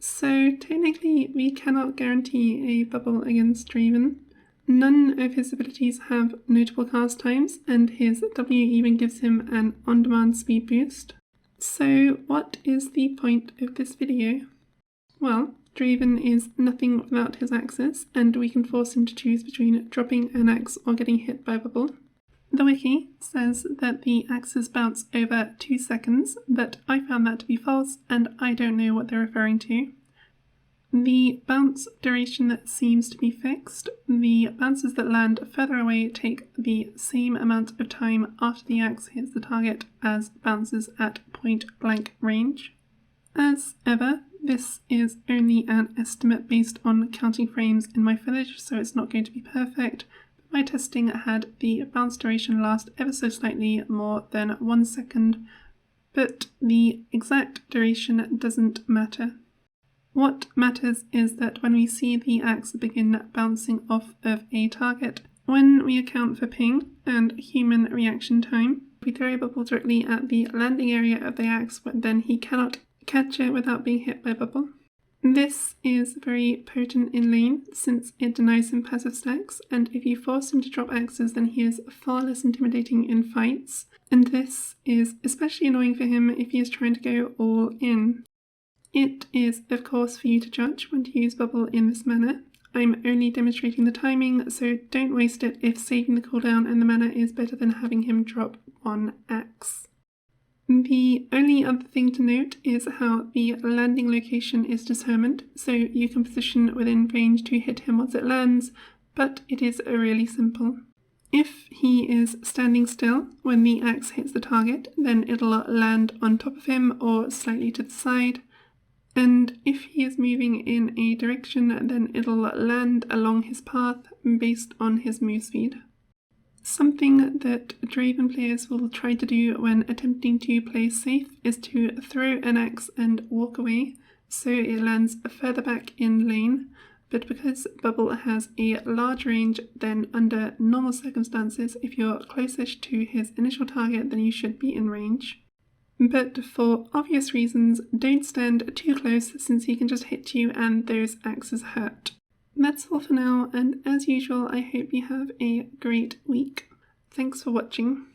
So technically we cannot guarantee a bubble against Draven. None of his abilities have notable cast times, and his W even gives him an on-demand speed boost. So what is the point of this video? Well, Draven is nothing without his axes, and we can force him to choose between dropping an axe or getting hit by a bubble. The wiki says that the axes bounce over 2 seconds, but I found that to be false, and I don't know what they're referring to. The bounce duration seems to be fixed. The bounces that land further away take the same amount of time after the axe hits the target as bounces at point blank range. As ever, this is only an estimate based on counting frames in my footage, so it's not going to be perfect. But my testing had the bounce duration last ever so slightly more than 1 second, but the exact duration doesn't matter. What matters is that when we see the axe begin bouncing off of a target, when we account for ping and human reaction time, we throw a bubble directly at the landing area of the axe, but then he cannot catch it without being hit by a bubble. This is very potent in lane since it denies him passive stacks, and if you force him to drop axes then he is far less intimidating in fights, and this is especially annoying for him if he is trying to go all in. It is of course for you to judge when to use bubble in this manner. I'm only demonstrating the timing, so don't waste it if saving the cooldown and the mana is better than having him drop one axe. The only other thing to note is how the landing location is determined, so you can position within range to hit him once it lands, but it is really simple. If he is standing still when the axe hits the target, then it'll land on top of him or slightly to the side, and if he is moving in a direction, then it'll land along his path based on his move speed. Something that Draven players will try to do when attempting to play safe is to throw an axe and walk away, so it lands further back in lane, but because bubble has a large range, then under normal circumstances, if you're closest to his initial target, then you should be in range. But for obvious reasons, don't stand too close since he can just hit you and those axes hurt. That's all for now, and as usual I hope you have a great week. Thanks for watching.